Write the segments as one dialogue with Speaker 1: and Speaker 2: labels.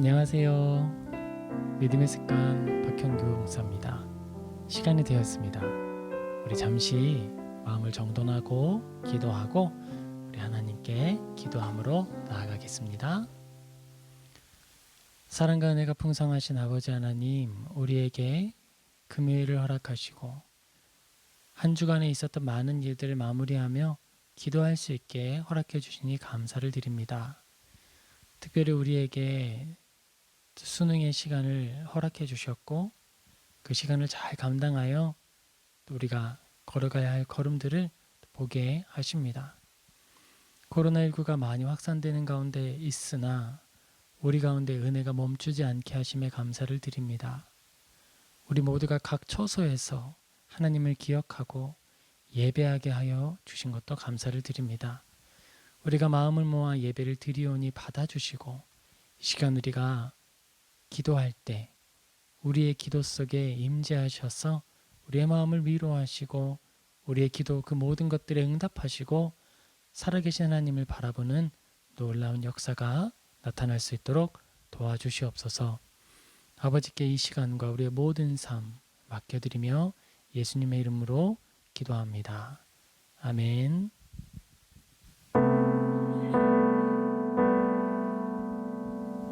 Speaker 1: 안녕하세요. 믿음의 습관 박형규 목사입니다. 시간이 되었습니다. 우리 잠시 마음을 정돈하고 기도하고 우리 하나님께 기도함으로 나아가겠습니다. 사랑과 은혜가 풍성하신 아버지 하나님, 우리에게 금요일을 허락하시고 한 주간에 있었던 많은 일들을 마무리하며 기도할 수 있게 허락해 주시니 감사를 드립니다. 특별히 우리에게 수능의 시간을 허락해 주셨고 그 시간을 잘 감당하여 우리가 걸어가야 할 걸음들을 보게 하십니다. 코로나19가 많이 확산되는 가운데 있으나 우리 가운데 은혜가 멈추지 않게 하심에 감사를 드립니다. 우리 모두가 각 처소에서 하나님을 기억하고 예배하게 하여 주신 것도 감사를 드립니다. 우리가 마음을 모아 예배를 드리오니 받아주시고 이 시간 우리가 기도할 때 우리의 기도 속에 임재하셔서 우리의 마음을 위로하시고 우리의 기도 그 모든 것들에 응답하시고 살아계신 하나님을 바라보는 놀라운 역사가 나타날 수 있도록 도와주시옵소서. 아버지께 이 시간과 우리의 모든 삶 맡겨드리며 예수님의 이름으로 기도합니다. 아멘.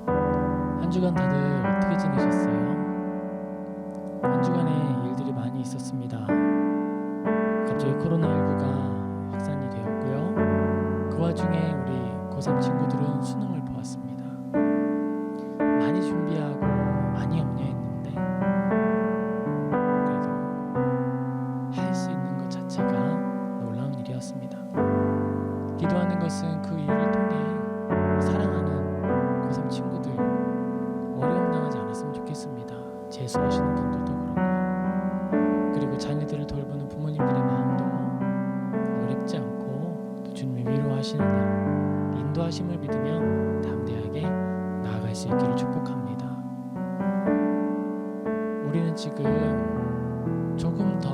Speaker 1: 한 주간 다들 어떻게 지내셨어요? 한 주간에 일들이 많이 있었습니다. 갑자기 코로나19가 확산이 되었고요. 그 와중에 우리 고3 친구들은 수능을 보았습니다. 많이 준비하고 많이 염려했는데 그래도 할 수 있는 것 자체가 놀라운 일이었습니다. 기도하는 것은 그 일을 통해 사랑하는 고3 친구들 어려움 당하지 않았으면 좋겠습니다. 재수하시는 분들도 그렇고 그리고 자녀들을 돌보는 부모님들의 마음도 어렵지 않고 또 주님이 위로하시는 일, 인도하심을 믿으며 담대하게 나아갈 수 있기를 축복합니다. 우리는 지금 조금 더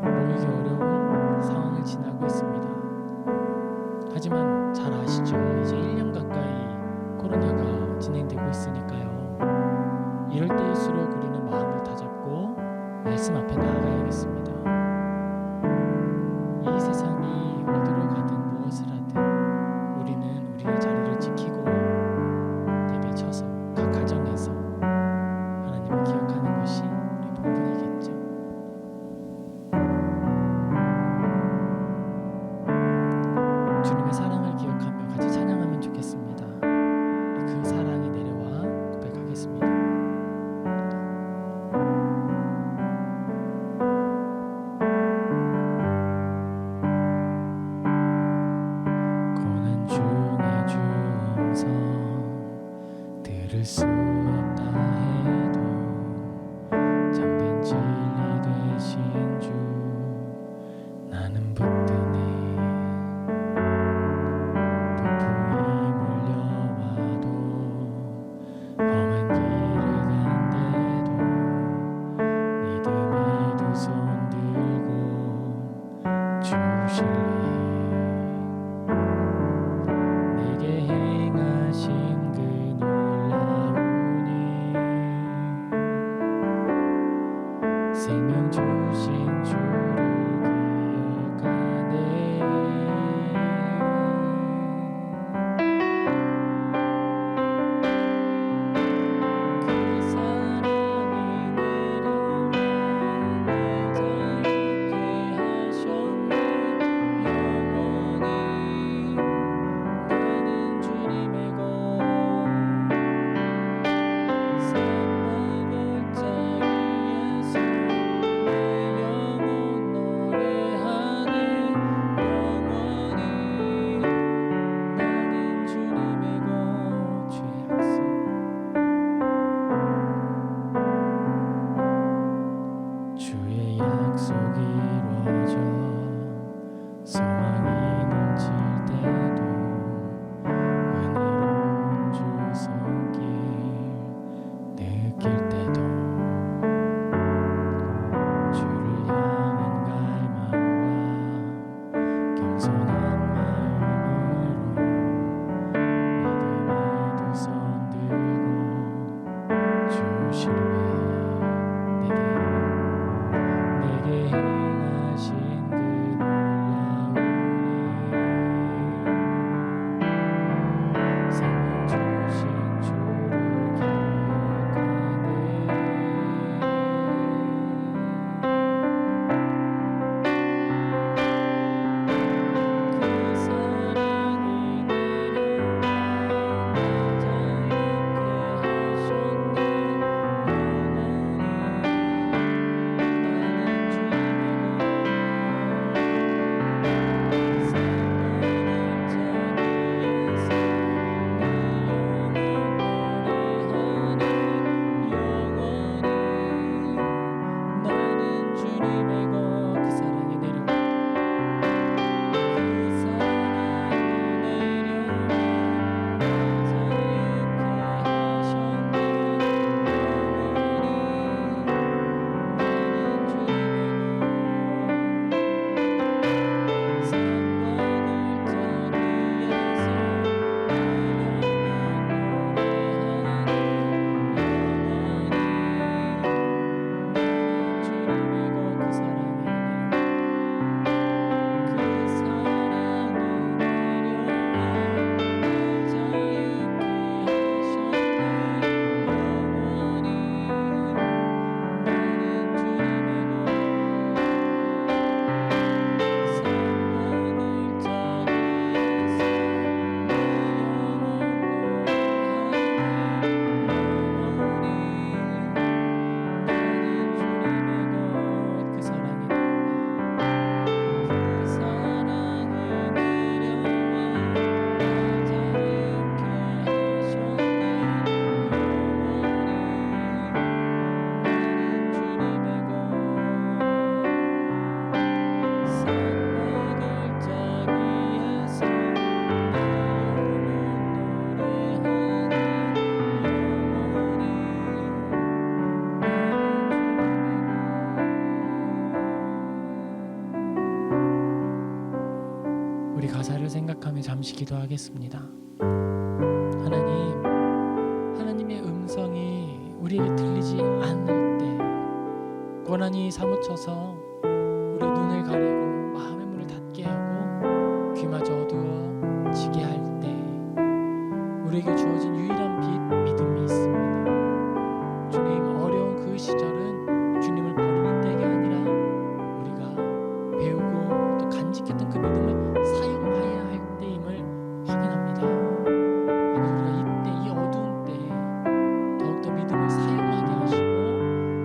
Speaker 1: 모이기 어려운 상황을 지나고 있습니다. 하지만 잘 아시죠? 이제 1년 가까이 코로나가 진행되고 있으니까요. 이럴 때일수록 우리는 마음을 다잡고 말씀 앞에 나아가야겠습니다. 이 세상이 어디로 가든 무엇을 하든 우리는 우리의 자리를 지키고 예배쳐서 각 가정에서 하나님을 기억하는 것이 우리 본분이겠죠. 주님의 사랑을 기억하며 같이 찬양하면 좋겠습니다. 그 사랑이 내려와 고백하겠습니다. 고난 중에 주 음성 들을 수 없다 해도 참된 진리 되신 주 나는 붙드네. 폭풍이 몰려와도 험한 길을 간대도 믿음의 두 손 들고 주실래. 내게 행하신 그 놀라운 잠시 기도하겠습니다. 하나님의 음성이 우리에게 들리지 않을 때, 고난이 사무쳐서 우리 눈을 가리고 마음의 문을 닫게 하고 귀마저 어두워지게 할 때, 우리에게 주어진 유일한 빛, 믿음이 있습니다. 주님, 어려운 그 시절은 주님을 버리는 때가 아니라 우리가 배우고 또 간직했던 그 믿음을 사용해야 할 때임을 확인합니다. 우리가 이때, 이 어두운 때에 더욱더 믿음을 사용하게 하시고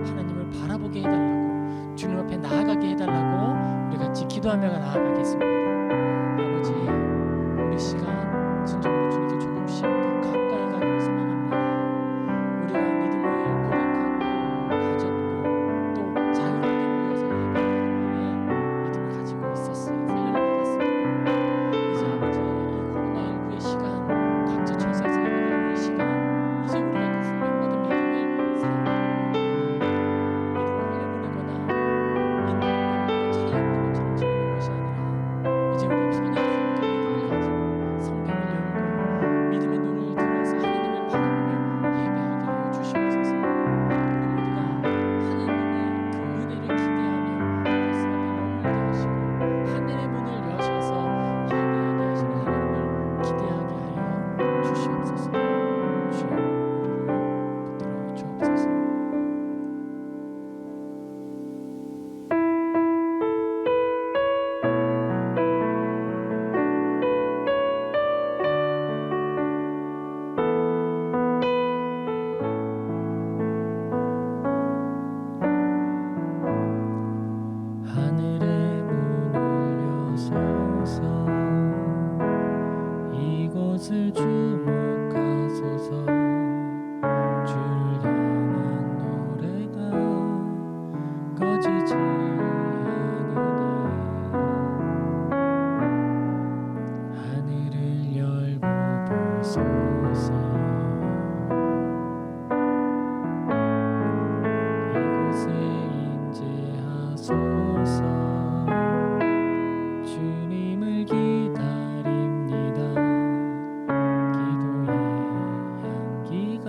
Speaker 1: 하나님을 바라보게 해달라고, 주님 앞에 나아가게 해달라고 우리 같이 기도하며 나아가겠습니다. 아버지, 우리 시간 진정으로 주님께 조금씩 더 가까이 가기를 소망합니다. 우리가 믿음을 고백하고 가졌고 또 자유롭게 모여서 예배하는 믿음을 가지고 있었어요. 훈련을 받았습니다. 이제 아버지, 이 코로나19의 시간, 각자 처소에서 예배하는 시간, 이제 우리가 그 훈련받은 믿음을 사용하는 믿음을 흘려보내거나 있는 것과 차이 없는 것처럼 지내는 것이 아니라, 이제 우리 손에 있는 그 믿음을 가지고 성경을 열고 믿음의 눈을 들어서 하나님을 바라보며 예배하게 하여 주시옵소서. 우리 모두가 하나님의 그 은혜를 기대하며 말씀 앞에 머물게 하시고 하늘의 문을 여셔서 예배하게 하시는 하나님을 기대하게 하여 주시옵소서. 주여, 우리를 붙들어 주옵소서. 하늘의 문을 여소서. 이곳을 주목하소서. 주를 향한 노래가 꺼지지 않으니 하늘을 열고 보소서. 이곳에 임재하소서. 주님을 기다립니다. 기도의 향기가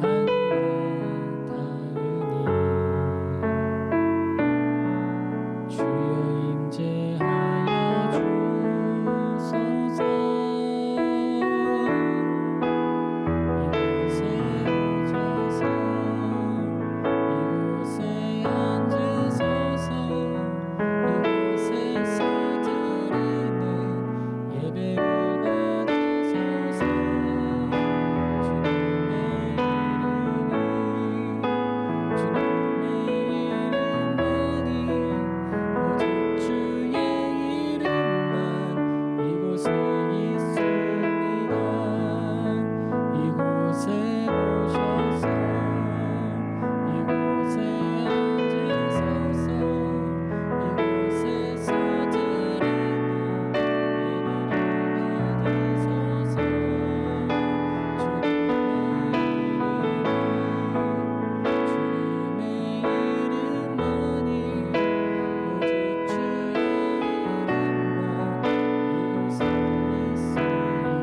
Speaker 1: 하늘에 닿으니 주여 임재하여 주소서. 이곳에 오셔서 이곳에 앉으소서. 이곳에서 드리는 예배를 받으소서. 주님의 이름만이, 오직 주의 이름만 이곳에 있습니다. 이곳에 오셔서 이곳에 앉으소서. 이곳에서 드리는 예배를 받으소서. 주님의 이름만이, 오직 주의 이름만 이곳에 있어.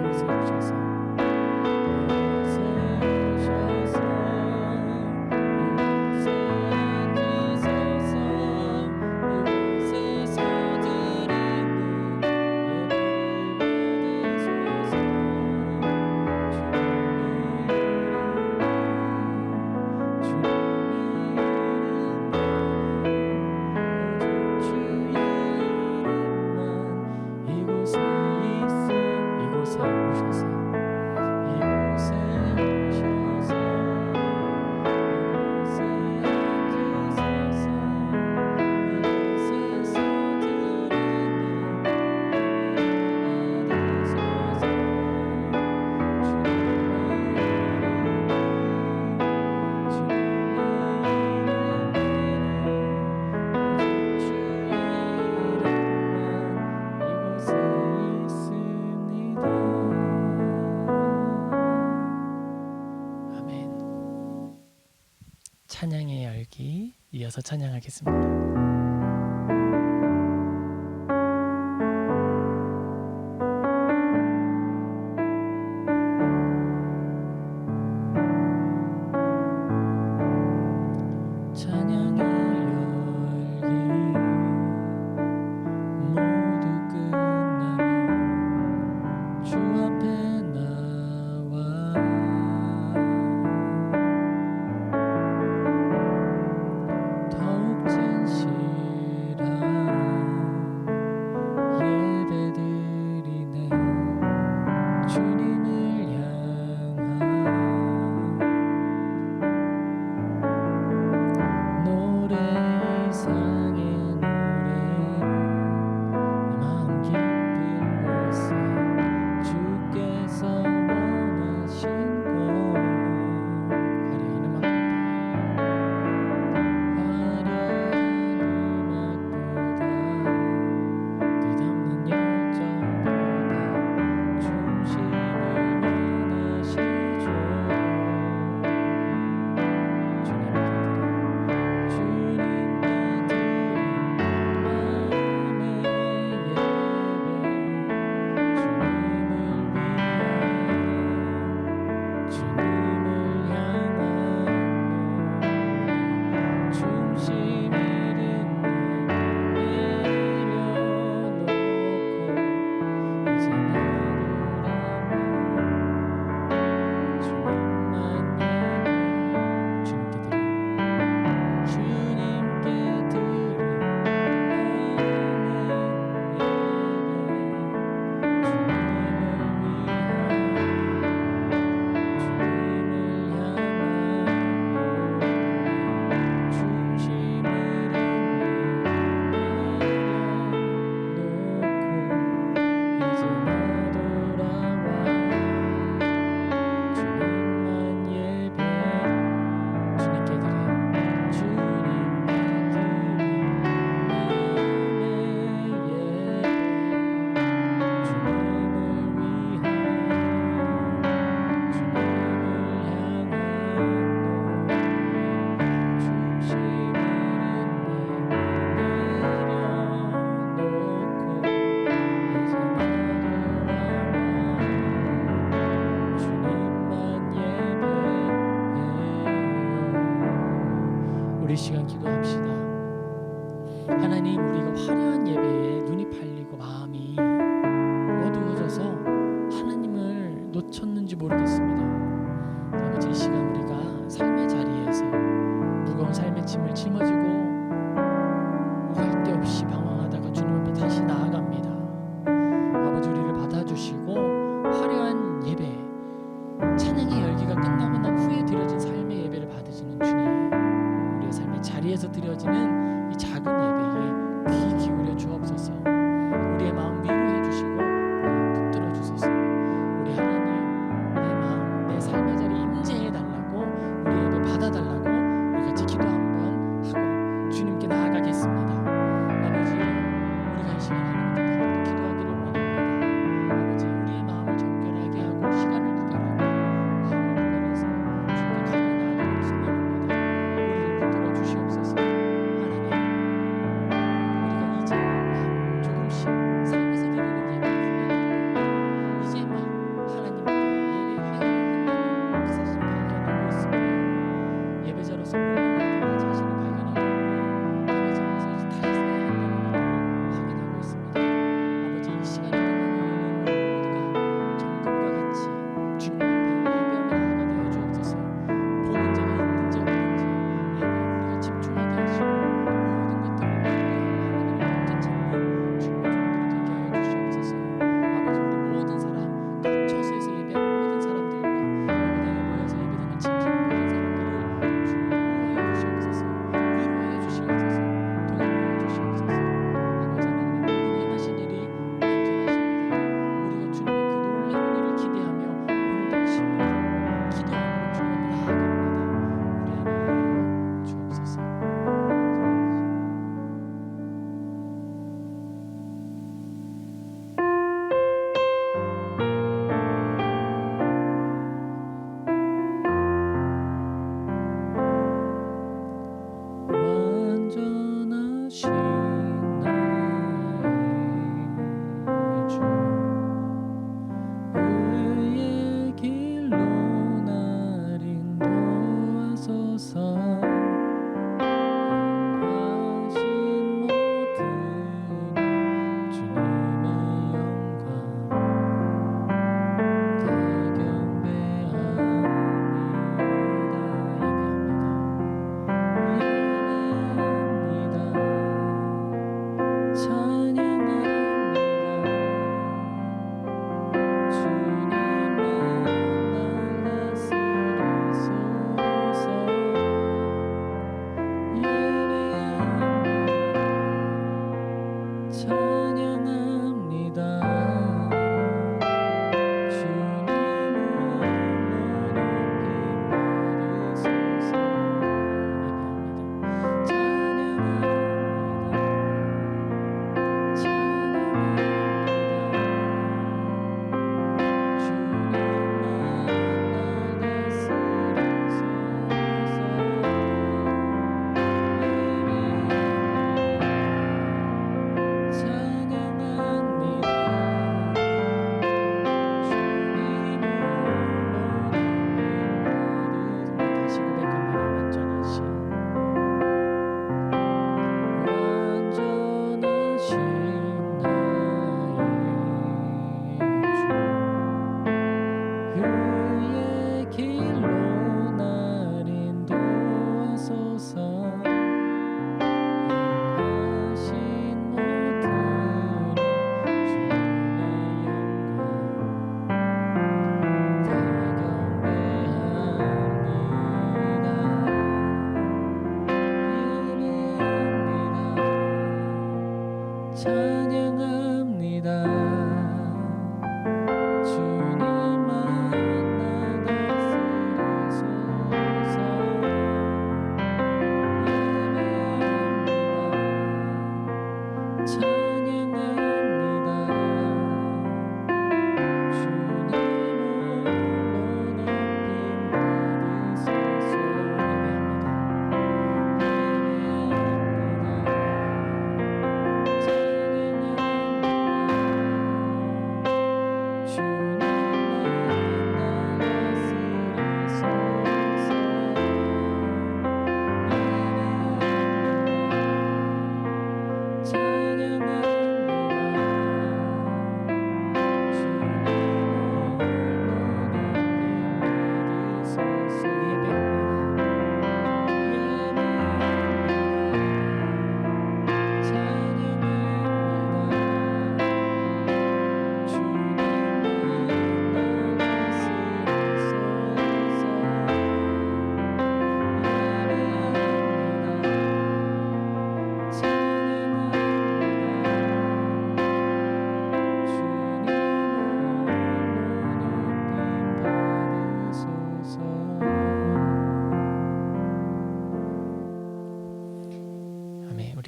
Speaker 1: 이곳에 오셔서 이곳에 오셔서 이곳에 앉으소서. 이곳에서 드리는 찬양의 열기, 이어서 찬양하겠습니다. 앞에 나와 더욱 진실한 예배드리네. 주님을 향한 노래 이상의 노래, 내 마음 깊은 곳에 주께서 원하신 곳. 화려한 음악보다 끝없는 열정보다 중심을 원하시죠. 주님께 드린 마음의 예배, 주님을 향한 노래, 중심을 내려놓고 이제 나돌아와 주님만 예배. 주님께 드린 우리 시간 기도합시다. 하나님, 우리가 화려한 예배에 눈이 팔리고 마음이 어두워져서 하나님을 놓쳤는지 모르겠습니다. 아버지, 이 시간 우리가 삶의 자리에서 무거운 삶의 짐을 짊어지고 할 데 없이 방황하다가 주님 앞에 다시 나아갑니다. 아버지, 우리를 받아주시고 화려한 예배, 찬양의 열기가 끝나고 난 후에 드려진 삶의 예배를 받으시는 주님, 우리의 삶의 자리에서 드려지는 이 작은 예배에 귀 기울여 주옵소서. 우리의 마음 위로해 주시고 붙들어 주소서. 우리 하나님, 내 마음, 내 삶의 자리에 임재해 달라고, 우리 예배 받아 달라고 우리 같이 기도 한번 하고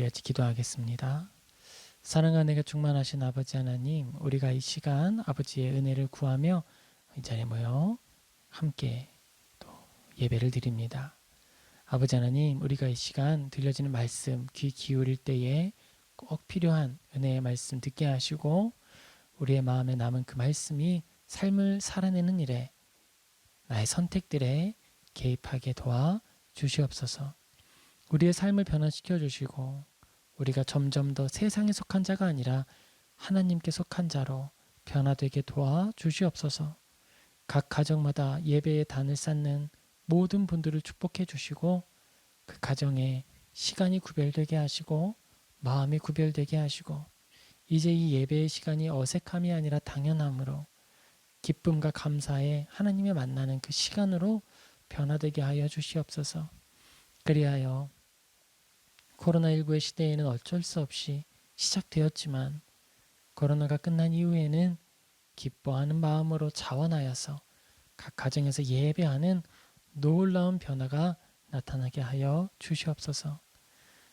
Speaker 1: 우리 같이 기도하겠습니다. 사랑하는 은혜가 충만하신 아버지 하나님, 우리가 이 시간 아버지의 은혜를 구하며 이 자리에 모여 함께 또 예배를 드립니다. 아버지 하나님, 우리가 이 시간 들려지는 말씀 귀 기울일 때에 꼭 필요한 은혜의 말씀 듣게 하시고 우리의 마음에 남은 그 말씀이 삶을 살아내는 일에 나의 선택들에 개입하게 도와 주시옵소서. 우리의 삶을 변화시켜 주시고 우리가 점점 더 세상에 속한 자가 아니라 하나님께 속한 자로 변화되게 도와 주시옵소서. 각 가정마다 예배의 단을 쌓는 모든 분들을 축복해 주시고 그 가정에 시간이 구별되게 하시고 마음이 구별되게 하시고 이제 이 예배의 시간이 어색함이 아니라 당연함으로 기쁨과 감사에 하나님을 만나는 그 시간으로 변화되게 하여 주시옵소서. 그리하여 코로나19의 시대에는 어쩔 수 없이 시작되었지만 코로나가 끝난 이후에는 기뻐하는 마음으로 자원하여서 각 가정에서 예배하는 놀라운 변화가 나타나게 하여 주시옵소서.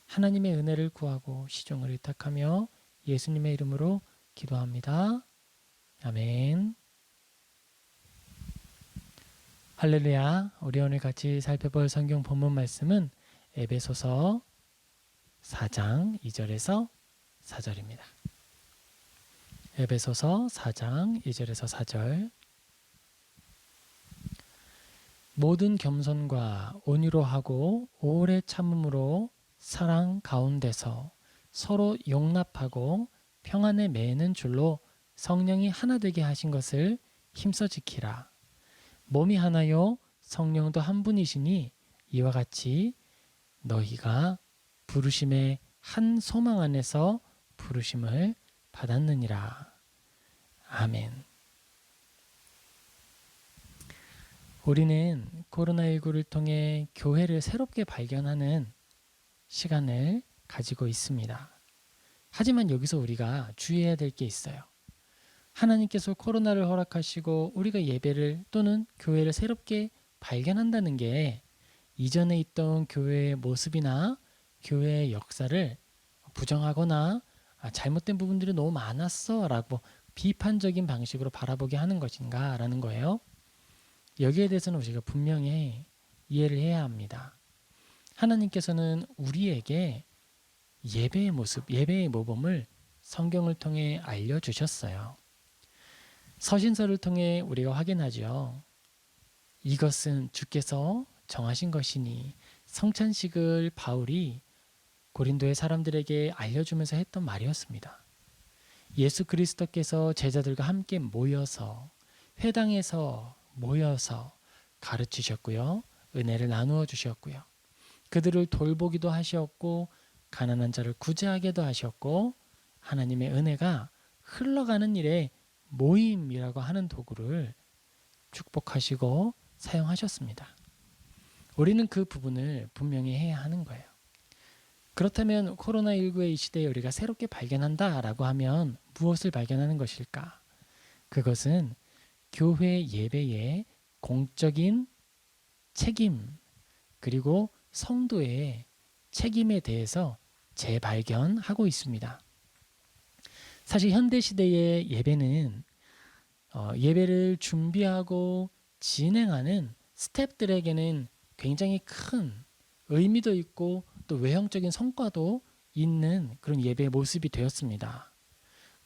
Speaker 1: 하나님의 은혜를 구하고 시종을 의탁하며 예수님의 이름으로 기도합니다. 아멘. 할렐루야. 우리 오늘 같이 살펴볼 성경 본문 말씀은 에베소서 4장 2절에서 4절입니다. 에베소서 4장 2절에서 4절. 모든 겸손과 온유로 하고 오래 참음으로 사랑 가운데서 서로 용납하고 평안에 매는 줄로 성령이 하나 되게 하신 것을 힘써 지키라. 몸이 하나요 성령도 한 분이시니 이와 같이 너희가 부르심의 한 소망 안에서 부르심을 받았느니라. 아멘. 우리는 코로나19를 통해 교회를 새롭게 발견하는 시간을 가지고 있습니다. 하지만 여기서 우리가 주의해야 될 게 있어요. 하나님께서 코로나를 허락하시고 우리가 예배를 또는 교회를 새롭게 발견한다는 게 이전에 있던 교회의 모습이나 교회의 역사를 부정하거나 잘못된 부분들이 너무 많았어 라고 비판적인 방식으로 바라보게 하는 것인가 라는 거예요. 여기에 대해서는 우리가 분명히 이해를 해야 합니다. 하나님께서는 우리에게 예배의 모습, 예배의 모범을 성경을 통해 알려주셨어요. 서신서를 통해 우리가 확인하죠. 이것은 주께서 정하신 것이니 성찬식을 바울이 고린도의 사람들에게 알려주면서 했던 말이었습니다. 예수 그리스도께서 제자들과 함께 모여서 회당에서 모여서 가르치셨고요. 은혜를 나누어 주셨고요. 그들을 돌보기도 하셨고 가난한 자를 구제하게도 하셨고 하나님의 은혜가 흘러가는 일에 모임이라고 하는 도구를 축복하시고 사용하셨습니다. 우리는 그 부분을 분명히 해야 하는 거예요. 그렇다면 코로나19의 이 시대에 우리가 새롭게 발견한다라고 하면 무엇을 발견하는 것일까? 그것은 교회 예배의 공적인 책임 그리고 성도의 책임에 대해서 재발견하고 있습니다. 사실 현대시대의 예배는 예배를 준비하고 진행하는 스태프들에게는 굉장히 큰 의미도 있고 또 외형적인 성과도 있는 그런 예배의 모습이 되었습니다.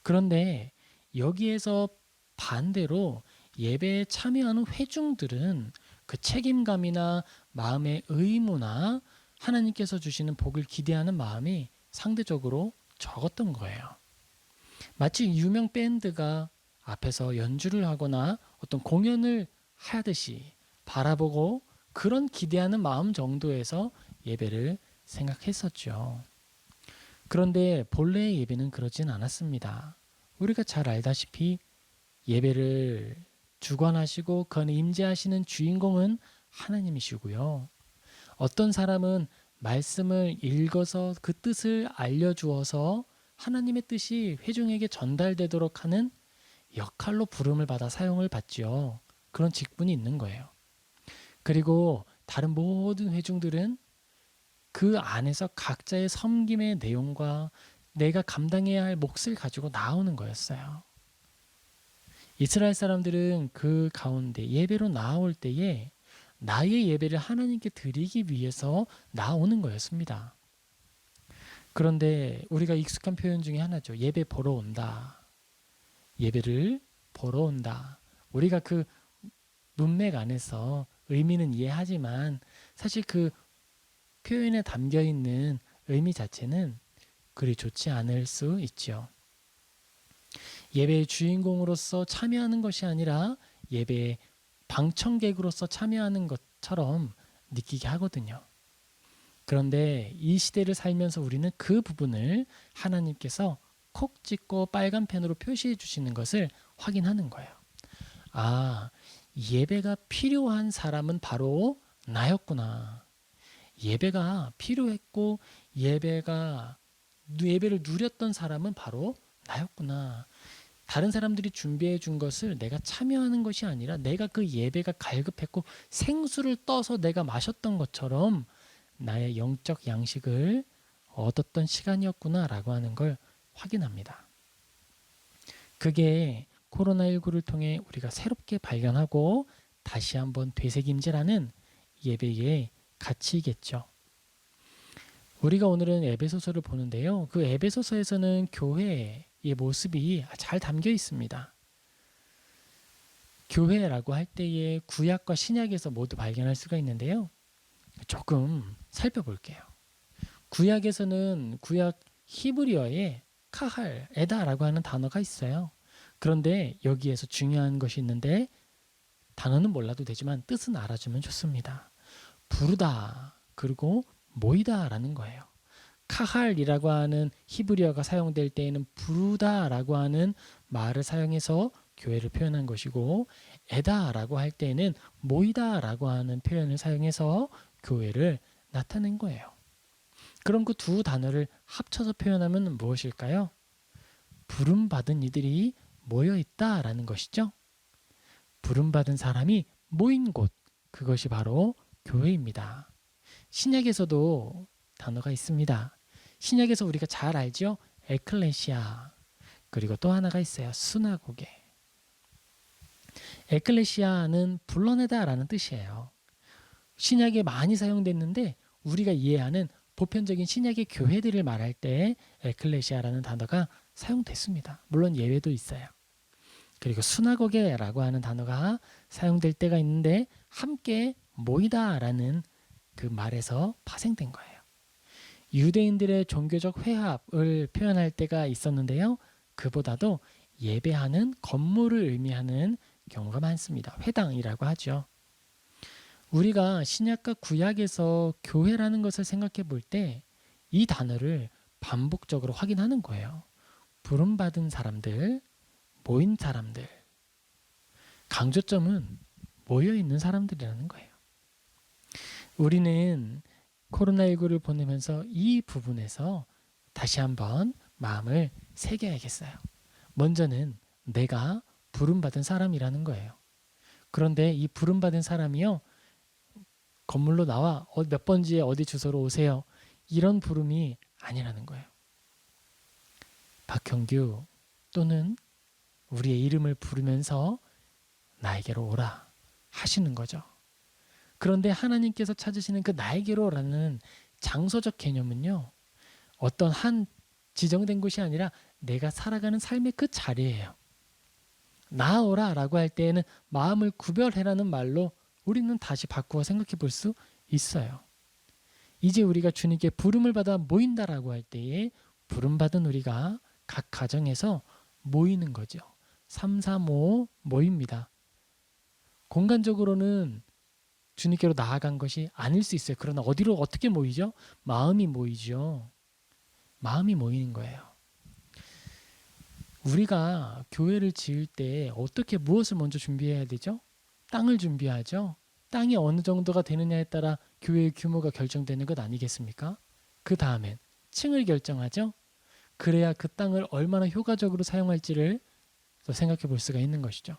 Speaker 1: 그런데 여기에서 반대로 예배에 참여하는 회중들은 그 책임감이나 마음의 의무나 하나님께서 주시는 복을 기대하는 마음이 상대적으로 적었던 거예요. 마치 유명 밴드가 앞에서 연주를 하거나 어떤 공연을 하듯이 바라보고 그런 기대하는 마음 정도에서 예배를 생각했었죠. 그런데 본래의 예배는 그러진 않았습니다. 우리가 잘 알다시피 예배를 주관하시고 그 안에 임재하시는 주인공은 하나님이시고요. 어떤 사람은 말씀을 읽어서 그 뜻을 알려주어서 하나님의 뜻이 회중에게 전달되도록 하는 역할로 부름을 받아 사용을 받지요. 그런 직분이 있는 거예요. 그리고 다른 모든 회중들은 그 안에서 각자의 섬김의 내용과 내가 감당해야 할 몫을 가지고 나오는 거였어요. 이스라엘 사람들은 그 가운데 예배로 나올 때에 나의 예배를 하나님께 드리기 위해서 나오는 거였습니다. 그런데 우리가 익숙한 표현 중에 하나죠. 예배 보러 온다. 예배를 보러 온다. 우리가 그 문맥 안에서 의미는 이해하지만 사실 그 표현에 담겨 있는 의미 자체는 그리 좋지 않을 수 있죠. 예배의 주인공으로서 참여하는 것이 아니라 예배의 방청객으로서 참여하는 것처럼 느끼게 하거든요. 그런데 이 시대를 살면서 우리는 그 부분을 하나님께서 콕 찍고 빨간 펜으로 표시해 주시는 것을 확인하는 거예요. 아, 예배가 필요한 사람은 바로 나였구나. 예배가 필요했고 예배를 누렸던 사람은 바로 나였구나. 다른 사람들이 준비해 준 것을 내가 참여하는 것이 아니라 내가 그 예배가 갈급했고 생수를 떠서 내가 마셨던 것처럼 나의 영적 양식을 얻었던 시간이었구나라고 하는 걸 확인합니다. 그게 코로나19를 통해 우리가 새롭게 발견하고 다시 한번 되새김질하는 예배의 가치이겠죠. 우리가 오늘은 에베소서를 보는데요. 그 에베소서에서는 교회의 모습이 잘 담겨 있습니다. 교회라고 할 때에 구약과 신약에서 모두 발견할 수가 있는데요. 조금 살펴볼게요. 구약에서는 구약 히브리어에 카할, 에다라고 하는 단어가 있어요. 그런데 여기에서 중요한 것이 있는데 단어는 몰라도 되지만 뜻은 알아주면 좋습니다. 부르다 그리고 모이다라는 거예요. 카할이라고 하는 히브리어가 사용될 때에는 부르다라고 하는 말을 사용해서 교회를 표현한 것이고 에다라고 할 때에는 모이다라고 하는 표현을 사용해서 교회를 나타낸 거예요. 그럼 그 두 단어를 합쳐서 표현하면 무엇일까요? 부름받은 이들이 모여 있다라는 것이죠. 부름받은 사람이 모인 곳, 그것이 바로 교회입니다. 신약에서도 단어가 있습니다. 신약에서 우리가 잘 알죠? 에클레시아. 그리고 또 하나가 있어요. 수나고게. 에클레시아는 불러내다라는 뜻이에요. 신약에 많이 사용됐는데 우리가 이해하는 보편적인 신약의 교회들을 말할 때 에클레시아라는 단어가 사용됐습니다. 물론 예외도 있어요. 그리고 수나고게라고 하는 단어가 사용될 때가 있는데 함께 모이다라는 그 말에서 파생된 거예요. 유대인들의 종교적 회합을 표현할 때가 있었는데요. 그보다도 예배하는 건물을 의미하는 경우가 많습니다. 회당이라고 하죠. 우리가 신약과 구약에서 교회라는 것을 생각해 볼 때 이 단어를 반복적으로 확인하는 거예요. 부름받은 사람들, 모인 사람들. 강조점은 모여있는 사람들이라는 거예요. 우리는 코로나19를 보내면서 이 부분에서 다시 한번 마음을 새겨야겠어요. 먼저는 내가 부름받은 사람이라는 거예요. 그런데 이 부름받은 사람이요. 건물로 나와 몇 번지에 어디 주소로 오세요. 이런 부름이 아니라는 거예요. 박형규 또는 우리의 이름을 부르면서 나에게로 오라 하시는 거죠. 그런데 하나님께서 찾으시는 그 나에게로라는 장소적 개념은요. 어떤 한 지정된 곳이 아니라 내가 살아가는 삶의 그 자리예요. 나오라 라고 할 때에는 마음을 구별해라는 말로 우리는 다시 바꾸어 생각해 볼 수 있어요. 이제 우리가 주님께 부름을 받아 모인다라고 할 때에 부름받은 우리가 각 가정에서 모이는 거죠. 3, 4, 5 모입니다. 공간적으로는 주님께로 나아간 것이 아닐 수 있어요. 그러나 어디로 어떻게 모이죠? 마음이 모이죠. 마음이 모이는 거예요. 우리가 교회를 지을 때 어떻게 무엇을 먼저 준비해야 되죠? 땅을 준비하죠. 땅이 어느 정도가 되느냐에 따라 교회의 규모가 결정되는 것 아니겠습니까? 그 다음엔 층을 결정하죠. 그래야 그 땅을 얼마나 효과적으로 사용할지를 또 생각해 볼 수가 있는 것이죠.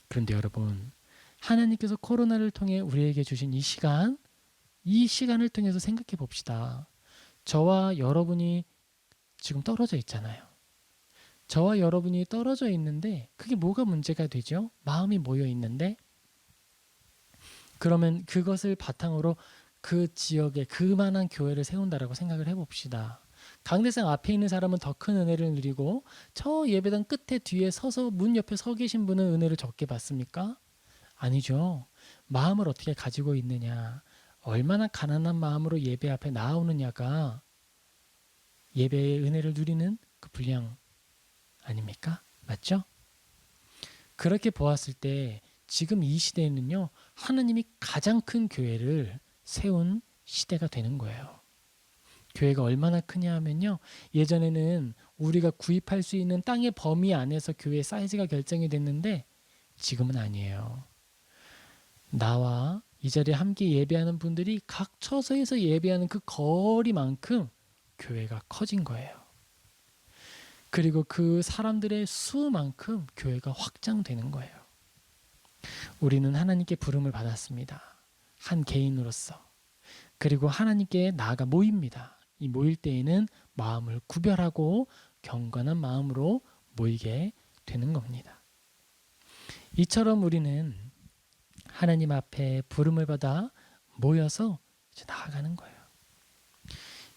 Speaker 1: 그런데 여러분, 하나님께서 코로나를 통해 우리에게 주신 이 시간, 이 시간을 통해서 생각해 봅시다. 저와 여러분이 지금 떨어져 있잖아요. 저와 여러분이 떨어져 있는데 그게 뭐가 문제가 되죠? 마음이 모여 있는데 그러면 그것을 바탕으로 그 지역에 그만한 교회를 세운다라고 생각을 해봅시다. 강대상 앞에 있는 사람은 더 큰 은혜를 누리고 저 예배당 끝에 뒤에 서서 문 옆에 서 계신 분은 은혜를 적게 받습니까? 아니죠. 마음을 어떻게 가지고 있느냐, 얼마나 가난한 마음으로 예배 앞에 나오느냐가 예배의 은혜를 누리는 그 분량 아닙니까? 맞죠? 그렇게 보았을 때 지금 이 시대에는요, 하나님이 가장 큰 교회를 세운 시대가 되는 거예요. 교회가 얼마나 크냐 하면요, 예전에는 우리가 구입할 수 있는 땅의 범위 안에서 교회 사이즈가 결정이 됐는데 지금은 아니에요. 나와 이 자리에 함께 예배하는 분들이 각 처소에서 예배하는 그 거리만큼 교회가 커진 거예요. 그리고 그 사람들의 수만큼 교회가 확장되는 거예요. 우리는 하나님께 부름을 받았습니다. 한 개인으로서. 그리고 하나님께 나아가 모입니다. 이 모일 때에는 마음을 구별하고 경건한 마음으로 모이게 되는 겁니다. 이처럼 우리는 하나님 앞에 부름을 받아 모여서 이제 나아가는 거예요.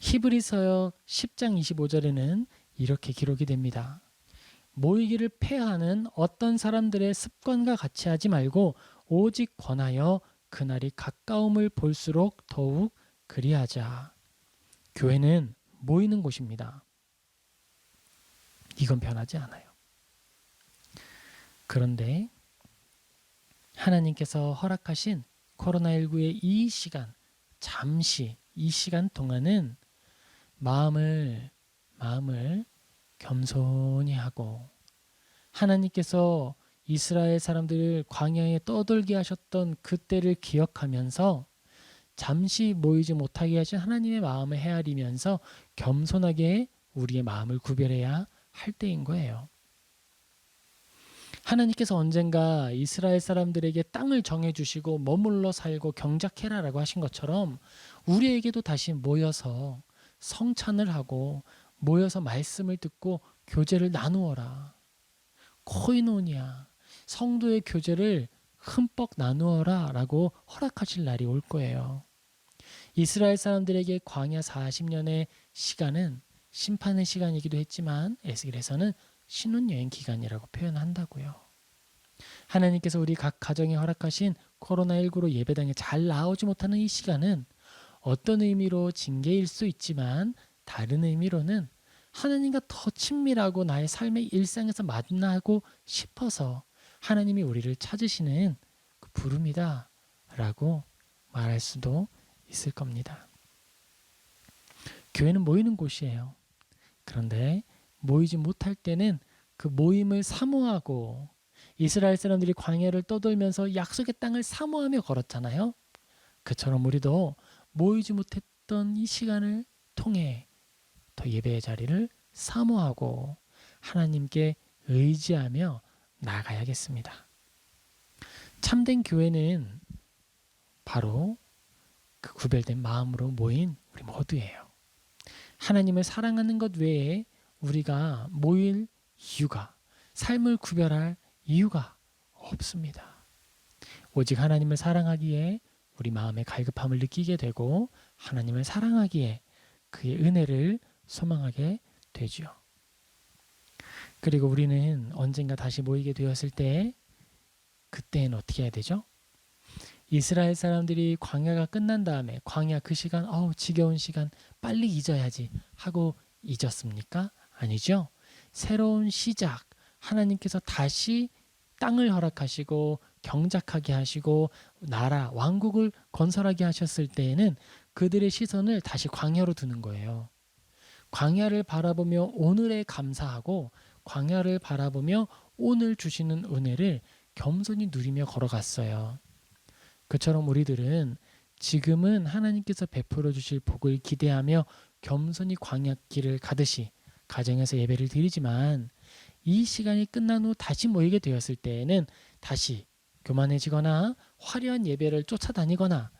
Speaker 1: 히브리서 10장 25절에는 이렇게 기록이 됩니다. 모이기를 폐하는 어떤 사람들의 습관과 같이 하지 말고 오직 권하여 그날이 가까움을 볼수록 더욱 그리하자. 교회는 모이는 곳입니다. 이건 변하지 않아요. 그런데 하나님께서 허락하신 코로나19의 이 시간, 잠시 이 시간 동안은 마음을 겸손히 하고 하나님께서 이스라엘 사람들을 광야에 떠돌게 하셨던 그때를 기억하면서 잠시 모이지 못하게 하신 하나님의 마음을 헤아리면서 겸손하게 우리의 마음을 구별해야 할 때인 거예요. 하나님께서 언젠가 이스라엘 사람들에게 땅을 정해주시고 머물러 살고 경작해라라고 하신 것처럼 우리에게도 다시 모여서 성찬을 하고 모여서 말씀을 듣고 교제를 나누어라. 코이노니아, 성도의 교제를 흠뻑 나누어라 라고 허락하실 날이 올 거예요. 이스라엘 사람들에게 광야 40년의 시간은 심판의 시간이기도 했지만 에스겔에서는 신혼여행 기간이라고 표현한다고요. 하나님께서 우리 각 가정에 허락하신 코로나19로 예배당에 잘 나오지 못하는 이 시간은 어떤 의미로 징계일 수 있지만 다른 의미로는 하나님과 더 친밀하고 나의 삶의 일상에서 만나고 싶어서 하나님이 우리를 찾으시는 그 부름이다 라고 말할 수도 있을 겁니다. 교회는 모이는 곳이에요. 그런데 모이지 못할 때는 그 모임을 사모하고 이스라엘 사람들이 광야를 떠돌면서 약속의 땅을 사모하며 걸었잖아요. 그처럼 우리도 모이지 못했던 이 시간을 통해 더 예배의 자리를 사모하고 하나님께 의지하며 나아가야겠습니다. 참된 교회는 바로 그 구별된 마음으로 모인 우리 모두예요. 하나님을 사랑하는 것 외에 우리가 모일 이유가, 삶을 구별할 이유가 없습니다. 오직 하나님을 사랑하기에 우리 마음의 갈급함을 느끼게 되고 하나님을 사랑하기에 그의 은혜를 소망하게 되죠. 그리고 우리는 언젠가 다시 모이게 되었을 때 그때는 어떻게 해야 되죠? 이스라엘 사람들이 광야가 끝난 다음에 광야 그 시간 지겨운 시간 빨리 잊어야지 하고 잊었습니까? 아니죠. 새로운 시작, 하나님께서 다시 땅을 허락하시고 경작하게 하시고 나라, 왕국을 건설하게 하셨을 때에는 그들의 시선을 다시 광야로 두는 거예요. 광야를 바라보며 오늘에 감사하고 광야를 바라보며 오늘 주시는 은혜를 겸손히 누리며 걸어갔어요. 그처럼 우리들은 지금은 하나님께서 베풀어 주실 복을 기대하며 겸손히 광야길을 가듯이 가정에서 예배를 드리지만 이 시간이 끝난 후 다시 모이게 되었을 때에는 다시 교만해지거나 화려한 예배를 쫓아다니거나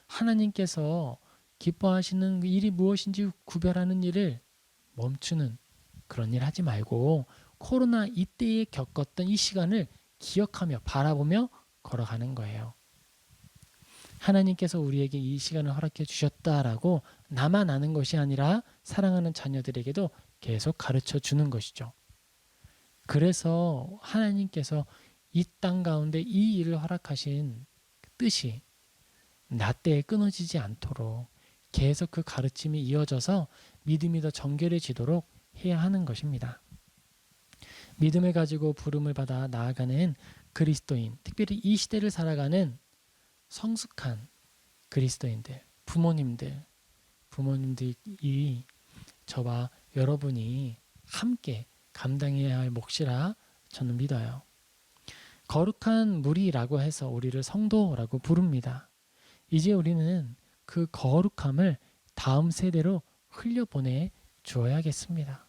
Speaker 1: 하나님께서 기뻐하시는 일이 무엇인지 구별하는 일을 멈추는 그런 일 하지 말고 코로나 이때에 겪었던 이 시간을 기억하며 바라보며 걸어가는 거예요. 하나님께서 우리에게 이 시간을 허락해 주셨다라고 나만 아는 것이 아니라 사랑하는 자녀들에게도 계속 가르쳐 주는 것이죠. 그래서 하나님께서 이 땅 가운데 이 일을 허락하신 뜻이 나 때에 끊어지지 않도록 계속 그 가르침이 이어져서 믿음이 더 정결해지도록 해야 하는 것입니다. 믿음을 가지고 부름을 받아 나아가는 그리스도인, 특별히 이 시대를 살아가는 성숙한 그리스도인들, 부모님들이 저와 여러분이 함께 감당해야 할 몫이라 저는 믿어요. 거룩한 무리라고 해서 우리를 성도라고 부릅니다. 이제 우리는 그 거룩함을 다음 세대로 흘려보내 주어야겠습니다.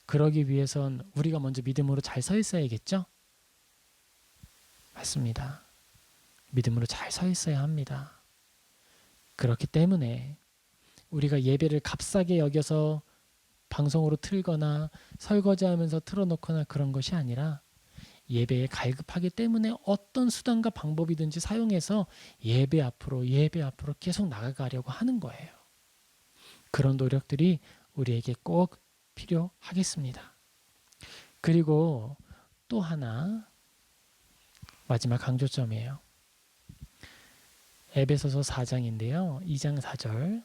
Speaker 1: 그러기 위해선 우리가 먼저 믿음으로 잘 서 있어야겠죠? 맞습니다. 믿음으로 잘 서 있어야 합니다. 그렇기 때문에 우리가 예배를 값싸게 여겨서 방송으로 틀거나 설거지하면서 틀어놓거나 그런 것이 아니라 예배에 갈급하기 때문에 어떤 수단과 방법이든지 사용해서 예배 앞으로 계속 나아가려고 하는 거예요. 그런 노력들이 우리에게 꼭 필요하겠습니다. 그리고 또 하나 마지막 강조점이에요. 에베소서 4장인데요. 2장 4절,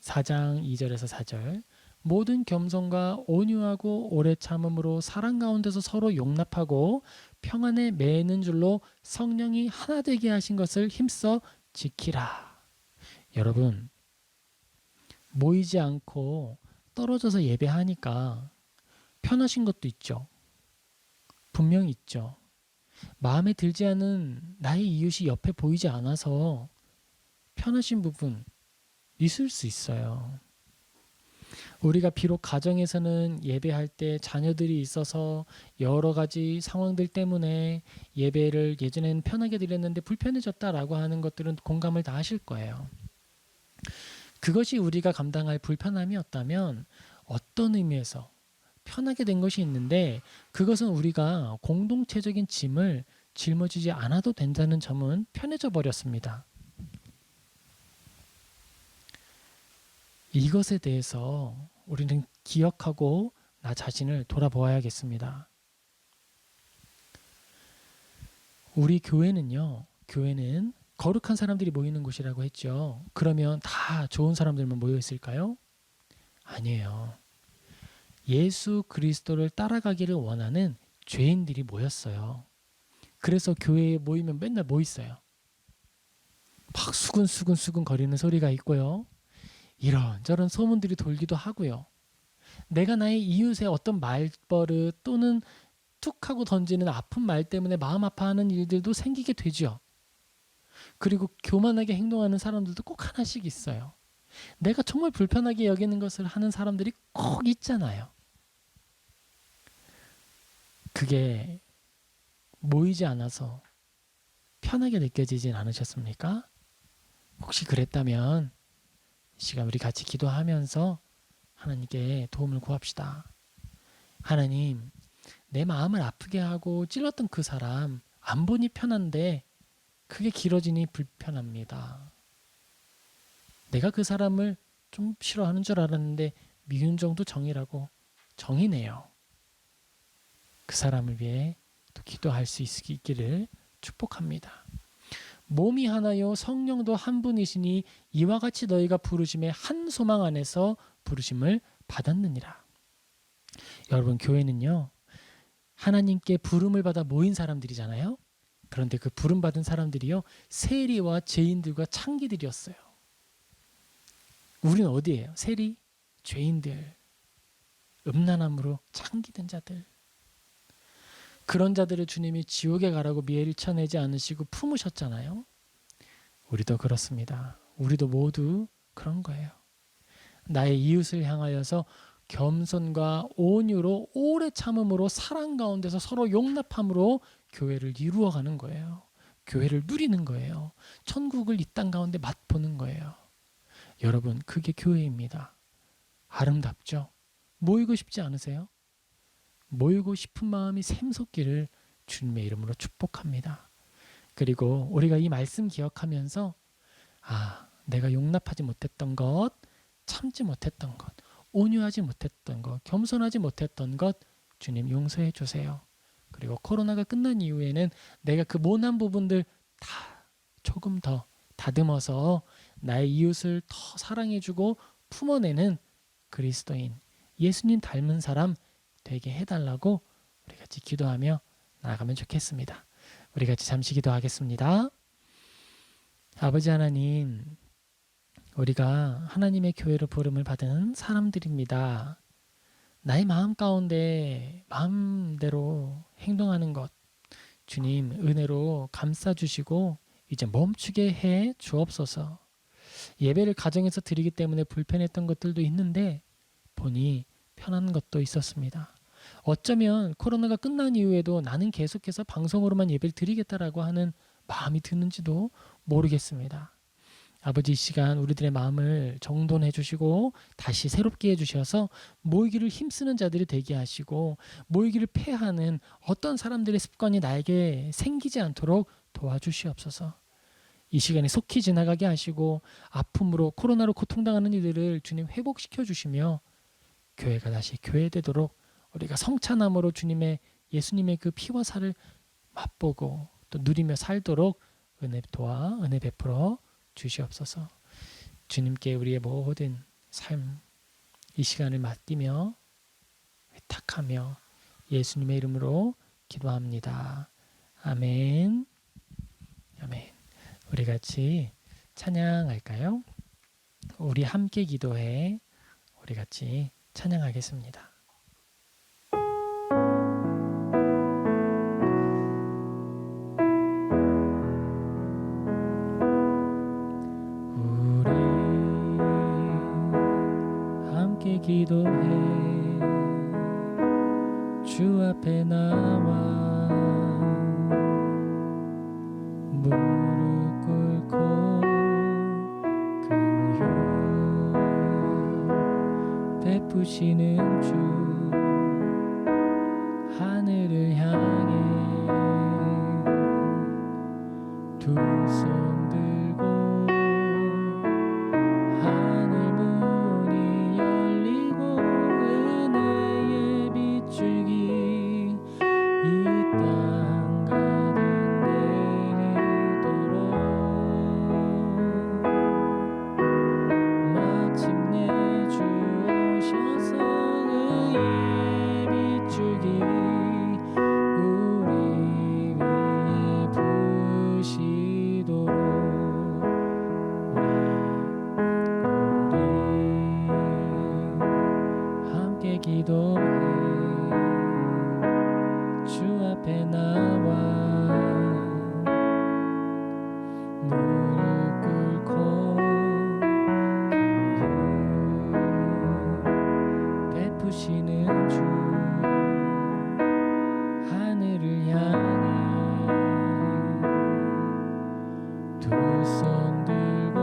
Speaker 1: 4장 2절에서 4절 모든 겸손과 온유하고 오래 참음으로 사랑 가운데서 서로 용납하고 평안에 매는 줄로 성령이 하나 되게 하신 것을 힘써 지키라. 여러분, 모이지 않고 떨어져서 예배하니까 편하신 것도 있죠. 분명히 있죠. 마음에 들지 않은 나의 이웃이 옆에 보이지 않아서 편하신 부분 있을 수 있어요. 우리가 비록 가정에서는 예배할 때 자녀들이 있어서 여러 가지 상황들 때문에 예배를 예전에는 편하게 드렸는데 불편해졌다라고 하는 것들은 공감을 다 하실 거예요. 그것이 우리가 감당할 불편함이었다면 어떤 의미에서 편하게 된 것이 있는데 그것은 우리가 공동체적인 짐을 짊어지지 않아도 된다는 점은 편해져 버렸습니다. 이것에 대해서 우리는 기억하고 나 자신을 돌아보아야겠습니다. 우리 교회는 거룩한 사람들이 모이는 곳이라고 했죠. 그러면 다 좋은 사람들만 모여 있을까요? 아니에요. 예수 그리스도를 따라가기를 원하는 죄인들이 모였어요. 그래서 교회에 모이면 맨날 뭐 있어요? 막 수근수근 거리는 소리가 있고요. 이런저런 소문들이 돌기도 하고요. 내가 나의 이웃의 어떤 말버릇 또는 툭 하고 던지는 아픈 말 때문에 마음 아파하는 일들도 생기게 되죠. 그리고 교만하게 행동하는 사람들도 꼭 하나씩 있어요. 내가 정말 불편하게 여기는 것을 하는 사람들이 꼭 있잖아요. 그게 모이지 않아서 편하게 느껴지진 않으셨습니까? 혹시 그랬다면 이 시간 우리 같이 기도하면서 하나님께 도움을 구합시다. 하나님, 내 마음을 아프게 하고 찔렀던 그 사람 안 보니 편한데 그게 길어지니 불편합니다. 내가 그 사람을 좀 싫어하는 줄 알았는데 미운 정도 정이라고 정이네요. 그 사람을 위해 또 기도할 수 있기를 축복합니다. 몸이 하나요 성령도 한 분이시니 이와 같이 너희가 부르심의 한 소망 안에서 부르심을 받았느니라. 여러분, 교회는요 하나님께 부름을 받아 모인 사람들이잖아요. 그런데 그 부름 받은 사람들이요 세리와 죄인들과 창기들이었어요. 우리는 어디예요? 세리, 죄인들, 음란함으로 창기된 자들. 그런 자들을 주님이 지옥에 가라고 밀쳐내지 않으시고 품으셨잖아요. 우리도 그렇습니다. 우리도 모두 그런 거예요. 나의 이웃을 향하여서 겸손과 온유로 오래 참음으로 사랑 가운데서 서로 용납함으로 교회를 이루어가는 거예요. 교회를 누리는 거예요. 천국을 이 땅 가운데 맛보는 거예요. 여러분, 그게 교회입니다. 아름답죠? 모이고 싶지 않으세요? 모이고 싶은 마음이 샘솟기를 주님의 이름으로 축복합니다. 그리고 우리가 이 말씀 기억하면서 내가 용납하지 못했던 것, 참지 못했던 것, 온유하지 못했던 것, 겸손하지 못했던 것 주님 용서해 주세요. 그리고 코로나가 끝난 이후에는 내가 그 모난 부분들 다 조금 더 다듬어서 나의 이웃을 더 사랑해주고 품어내는 그리스도인, 예수님 닮은 사람 되게 해달라고 우리 같이 기도하며 나아가면 좋겠습니다. 우리 같이 잠시 기도하겠습니다. 아버지 하나님, 우리가 하나님의 교회로 부름을 받은 사람들입니다. 나의 마음 가운데 마음대로 행동하는 것 주님 은혜로 감싸주시고 이제 멈추게 해 주옵소서. 예배를 가정에서 드리기 때문에 불편했던 것들도 있는데 보니 편한 것도 있었습니다. 어쩌면 코로나가 끝난 이후에도 나는 계속해서 방송으로만 예배를 드리겠다라고 하는 마음이 드는지도 모르겠습니다. 아버지, 이 시간 우리들의 마음을 정돈해 주시고 다시 새롭게 해주셔서 모이기를 힘쓰는 자들이 되게 하시고 모이기를 패하는 어떤 사람들의 습관이 나에게 생기지 않도록 도와주시옵소서. 이 시간이 속히 지나가게 하시고 아픔으로 코로나로 고통당하는 이들을 주님 회복시켜 주시며 교회가 다시 교회되도록 우리가 성찬함으로 주님의 예수님의 그 피와 살을 맛보고 또 누리며 살도록 은혜 베풀어 주시옵소서. 주님께 우리의 모든 삶, 이 시간을 맡기며 위탁하며 예수님의 이름으로 기도합니다. 아멘. 아멘. 우리 같이 찬양할까요? 우리 함께 기도해. 우리 같이 찬양하겠습니다. 기도해 주 앞에 나와 무릎 꿇고 긍휼 베푸시는 주 하늘을 향해 두 손 들고 하늘 문이 열리고 은혜의 빗줄기 이 땅 가득 내리도록 마침내 주 오셔서 의의 빗줄기 우리 위에 부으시도록 기도해 주 앞에 나와 무릎 꿇고 베푸시는 주 하늘을 향해 두 손 들고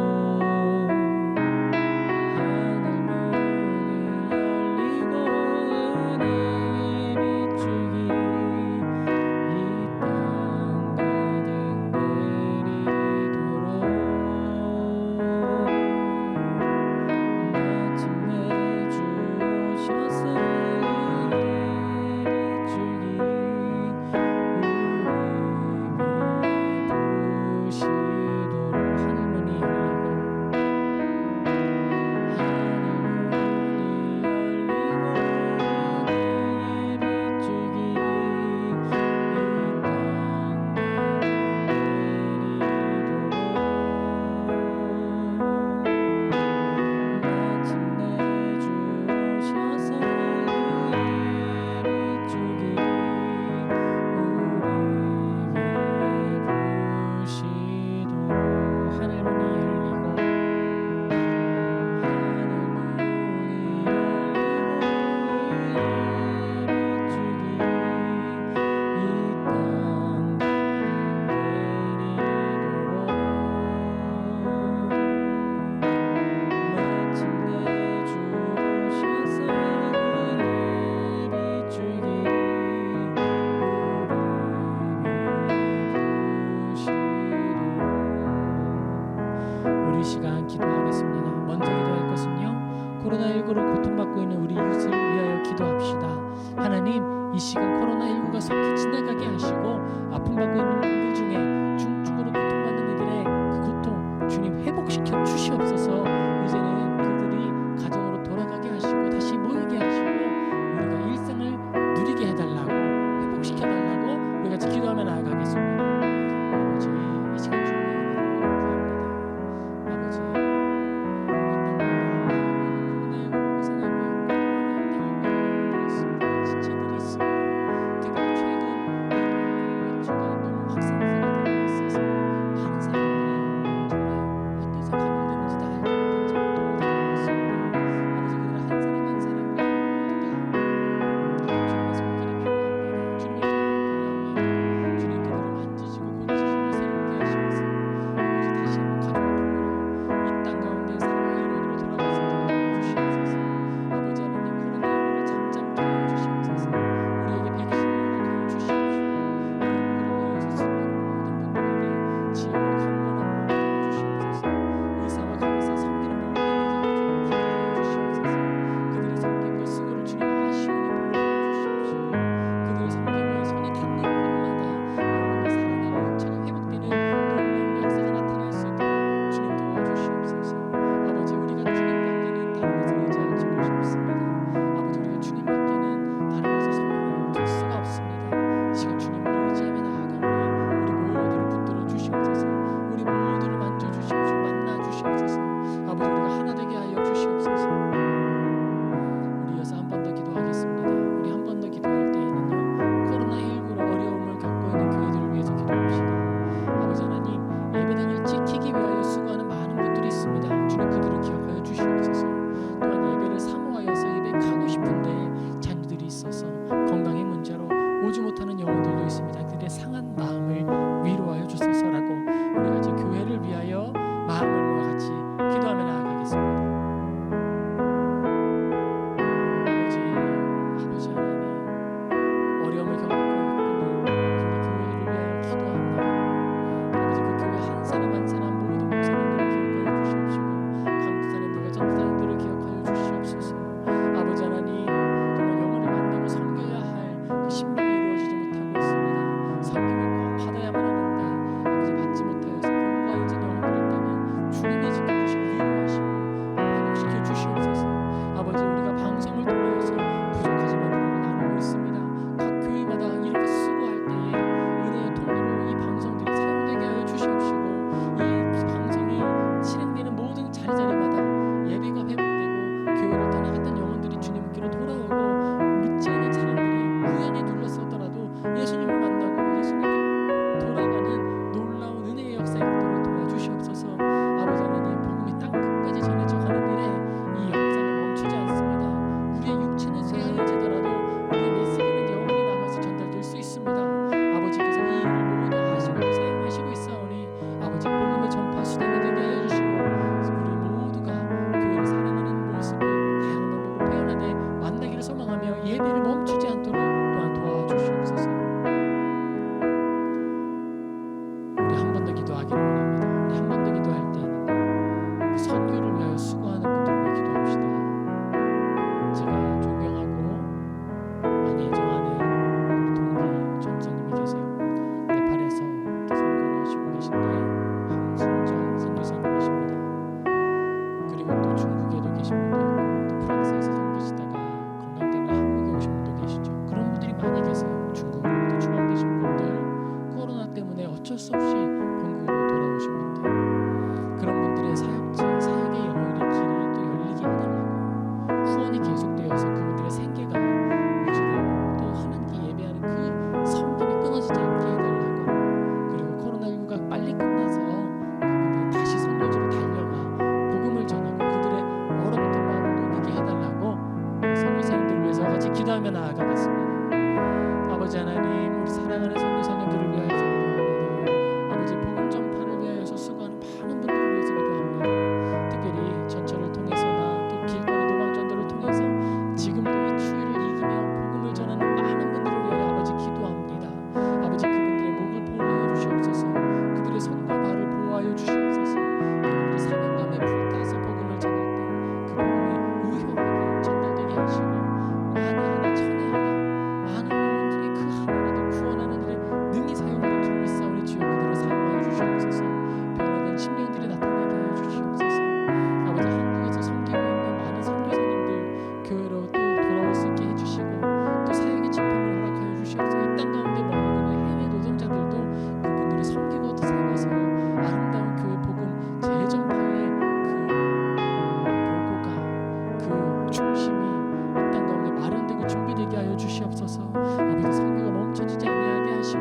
Speaker 1: 우리 시간 기도하겠습니다. 먼저 기도할 것은요, 코로나19로 고통받고 있는 우리 이웃을 위하여 기도합시다. 하나님, 이 시간 코로나19가 속히 지나가게 하시고 아픔받고 있는 분들 중에 중증으로 고통받는 이들의 그 고통 주님 회복시켜 주시옵소서. 이제는 그들이 가정으로 돌아가게 하시고 다시 모이게 하시고 우리가 일상을 누리게 해달라고, 회복시켜달라고 우리 같이 기도하며 나아가겠습니다. 아버지, 이 시간 주님의 은혜를 구합니다. 아버지, 지체들이 있습니다. 특히 최근 가 너무 확산세가 되고 있어서 많은 사람들이 정말 어디서 감염되는지 다 알지 못한 채 고통을 당하고 있습니다. 아버지, 그들 한 사람 한 사람과 모두 다 주님의 손길이 필요합니다. 주님의 도움이 필요합니다. 주님 그들을 만지시고 고치시고 새롭게 하시면서 아버지 다시 한번 가족의 품으로 이 땅 가운데 사랑의 이론으로 돌아가서 도와주시옵소서. 아버지 하나님, 코로나19를 잠잠케 하여 주시옵소서. 우리에게 백신을 허락하여 주시옵시고 코로나19로 수많은 모든 분들에게 지혜와 강건함을 허락하여 주시옵소서. 의사와 간호사 섬기는 모든 이들을 주님 기도하여 주시옵소서. 그들의 섬김과 수고를 주님 아시오니 보호하여 주시옵시고 그들의 섬김 위에 손이 닿는 곳마다 영혼이 살아나고 육체가 회복되는 놀라운 역사가 나타날 수 있도록 주님 도와주시옵소서. 아버지, 우리가 주님밖에는 다른 것을 의지하지 못습니다. 아버지, 우리가 주님밖에는 다른 것을 소망을 둘 수가 없습니다. 이 시간 주님을 의지하며 나아가오니 우리 모두를 붙들어 주시옵소서. 우리 모두를 만져 주시옵시고 만나 주시옵소서. 아버지, 우리가 하나 되게 하여 주시옵소서. 우리 이어서 한 번 더 기도하겠습니다. 우리 한 번 더 기도할 때에는요, 코로나19로 어려움을 겪고 있는 교회들을 위해서 기도합시다. 아버지 하나님, 예배당을 지키기 위하여 수고하는 많은 분들이 있습니다. 주님 그들을 기억하여 주시옵소서. 또한 예배를 사모하여서 예배 가고 싶은데 자녀들이 있어서 건강의 문제로 오지 못하는 영혼들도 있습니다. 그들의 상한 마음을 위로하여 주소서라고 우리 같이 교회를 위하여 마음을 모아 같이 기도하며 나아가겠습니다. 아버지 하나님, 어려움을 겪고 있는 우리 교회를 위하여 기도합니다. 아버지, 그 교회 한 사람 한 사람 모든 목사님들을 기억하여 주시옵시고 강도사님들과 전도사님들을 기억하여 주시옵소서. 아버지 하나님, 정말 영혼을 만나고 섬겨야 할 그 신명이 이루어지지 못하고 있습니다. 섬김을 꼭 받아야만 하는데 아버지 받지 못하여서 공과 잊은 영혼들이 있다면 주님이 지켜주시고 위로하시고 회복시켜 주시옵소서. 아버지, 우리가 방송을 통하여서 부족하지만 은혜를 나누고 있습니다. 각 교회마다 이렇게 수고할 때에 은혜의 통로로 이 방송들이 사용되게 하여 주시옵시고 이 방송이 진행되는 모든 자리자리마다 예배가 회복되고 교회를 떠나갔던 영혼들이 주님께로 돌아오고 믿지 않은 사람들이 우연히 눌렀었더라도 예수님을 만나고 예수님께 돌아가는 놀라운 은혜의 역사가 있도록 도와주시옵소서. 아버지 하나님, 복음이 땅 끝까지 전해져 가는 일에 이 역사는 멈추지 않습니다. 우리의 육체는 쇠하여지더라도 우리의 메시지는 영원히 남아서 전달될 수 있습니다. 아버지께서 이 일을 모두 하시고 또 사용하시고 있사오니 아버지, 복음의 전파 수단이 되게 하여 주시고 우리 모두가 교회를 사랑하는 모습을 다양한 방법으로 표현하되 만나기를 소망하며 예배를 멈추지 않도록 또한 도와주시옵소서. 우리 한 번 더 기도하기를 주시옵소서. 변화된 심령들이 나타나게 하여 주시옵소서. 아버지, 한국에서 섬기고 있는 많은 선교사님들 교회로 또 돌아올 수 있게 해주시고 또 사역의 지평을 허락하여 주시옵소서. 이 땅 가운데 머무르는 해외 노동자들도 그분들이 섬기고 또 살면서 아름다운 교회 복음 재전파의 그 보고가 그 중심이 이 땅 가운데 마련되고 준비되게 하여 주시옵소서. 아버지, 선교가 멈춰지지 아니하게 하시고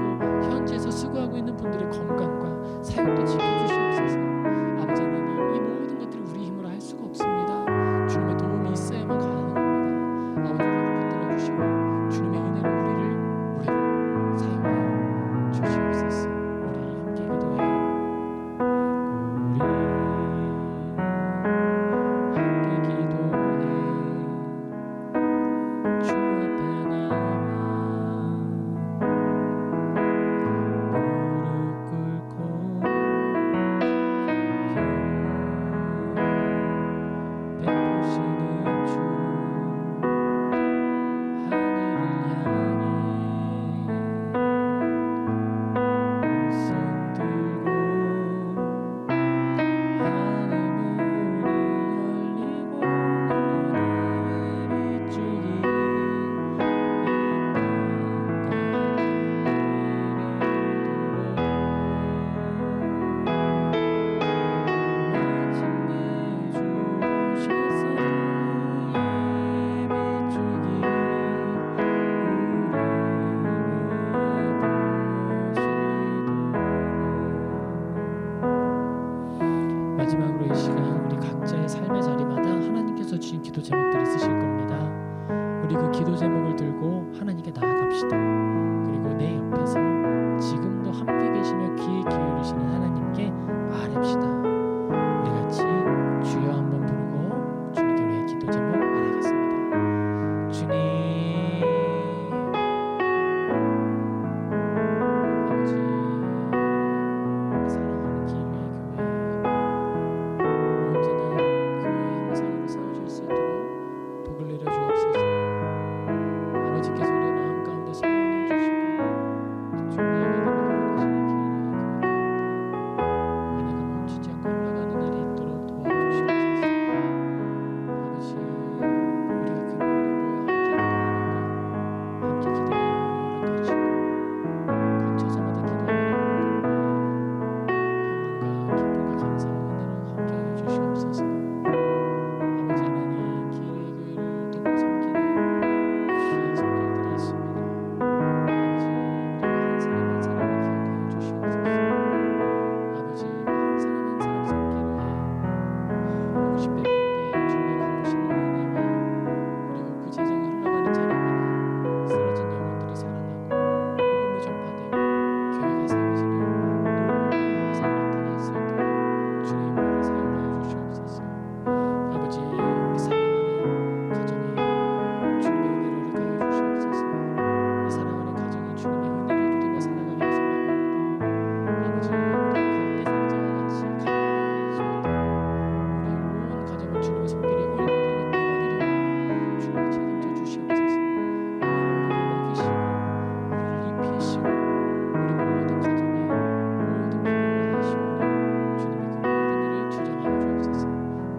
Speaker 1: 현지에서 수고하고 있는 분들의 건강과 사역도 지켜주시옵소서. 아버지 하나님, 이 모든 것들이 우리 힘으로 할 수가 없습니다. 주님의 도움이 있어야만 가능합니다. 아버지, 우리를 붙들어 주시고 주님의 은혜로 우리를 사용하여 주시옵소서. 우리 함께 기도해요. 우리 함께 기도해. 주 앞에 나와 무릎 꿇고 베푸시는 주 하늘을 향해 손 들고 하늘 문이 열리고 너의 밑줄이 마지막으로 이 시간 우리 각자의 삶의 자리마다 하나님께서 주신 기도 제목들이 있으실 겁니다. 우리 그 기도 제목을 들고 하나님께 나아갑시다. 그리고 내 옆에서 지금도 함께 계시며 귀에 기울이시는 하나님께 말합시다. 우리 같이 주여 한번 부르고 주님께 우리의 기도 제목 말하겠습니다. 주님, 아버지, 사랑하는 기회의 교회 언제나 그 형상으로 세워질 수 있도록 복을 내려 주옵소서. 아버지께서 우리의 마음 가운데 소원을 주시고 또 준비하게 되는 허락하시는 기회의 교회 가운데 은혜가 멈추지 않고 흘러가는 날이 있도록 도와주시옵소서. 아버지, 우리가 금요일에 모여 함께 기도하는 것, 함께 기도의 영혼을 허락하시고 각 처소마다 기도하는 영혼들의 평안과 기쁨과 감사와 은혜로 함께하여 주시옵소서. 아버지 하나님, 기회의 교회를 돕고 섬기는 귀한 손길들이 있습니다. 아버지, 우리가 한 사람 한 사람을 기억하여 주시옵소서. 아버지, 한 사람 한 사람 손길에 50배 100배의 주님의 갚으시는 은혜와 그리고 그 재정이 흘러가는 자리마다 쓰러진 영혼들이 살아나고 복음이 전파되고 교회가 세워지는 놀라운 역사가 나타날 수 있도록 주의 힘으로 사용하여 주시옵소서. 아버지, 우리 사랑하는 가정이 주님의 은혜를 허락하여 주시옵소서. 이 사랑하는 가정이 주님의 은혜를 누리며 살아가게 소망합니다. 아버지, 우리 갈대상자와 같이 가까이 있습니다. 우리 온 가정을 주님의 손길에 올려드리고 떼어드리고 주님이 책임져 주시옵소서. 은혜로 우리를 먹이시고 우리를 입히시고 우리 모든 가정에 모든 필요를 하시오니 주님이 그 모든 일을 주장하여 주옵소서.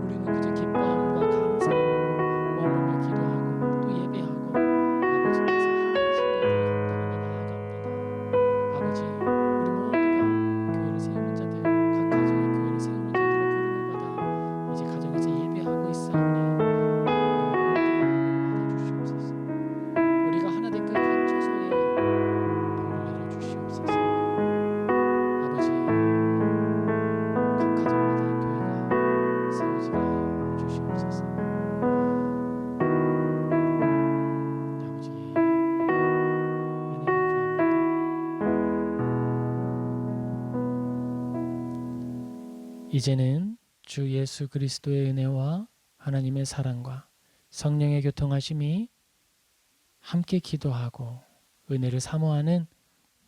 Speaker 1: 우리는 그저 기뻐함과 감사함으로 머물며 기도하고 또 예배하고 아버지께서 하나님 이제는 주 예수 그리스도의 은혜와 하나님의 사랑과 성령의 교통하심이 함께 기도하고 은혜를 사모하는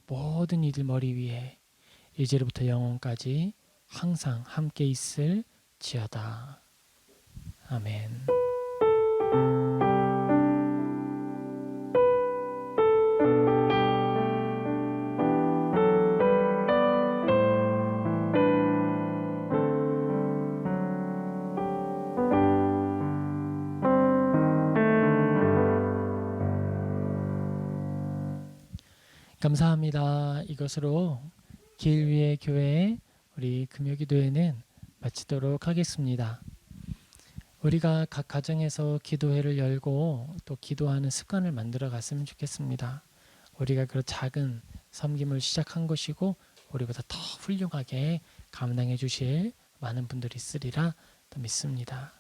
Speaker 1: 모든 이들 머리 위에 이제로부터 영원까지 항상 함께 있을지어다. 아멘. 감사합니다. 이것으로 길 위의 교회 우리 금요기도회는 마치도록 하겠습니다. 우리가 각 가정에서 기도회를 열고 또 기도하는 습관을 만들어 갔으면 좋겠습니다. 우리가 그 작은 섬김을 시작한 것이고 우리보다 더 훌륭하게 감당해 주실 많은 분들이 있으리라 또 믿습니다.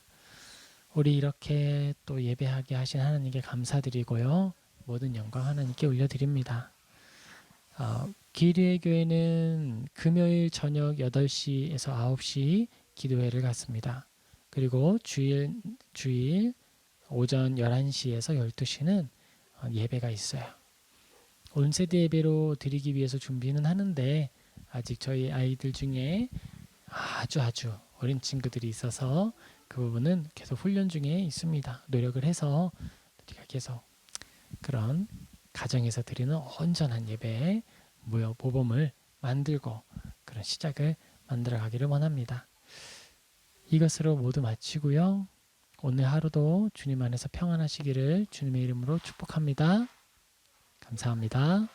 Speaker 1: 우리 이렇게 또 예배하게 하신 하나님께 감사드리고요. 모든 영광 하나님께 올려드립니다. 기리의 교회는 금요일 저녁 8시에서 9시 기도회를 갖습니다. 그리고 주일 오전 11시에서 12시는 예배가 있어요. 온세대 예배로 드리기 위해서 준비는 하는데 아직 저희 아이들 중에 아주 어린 친구들이 있어서 그 부분은 계속 훈련 중에 있습니다. 노력을 해서 우리가 계속 그런 가정에서 드리는 온전한 예배 모범을 만들고 그런 시작을 만들어 가기를 원합니다. 이것으로 모두 마치고요. 오늘 하루도 주님 안에서 평안하시기를 주님의 이름으로 축복합니다. 감사합니다.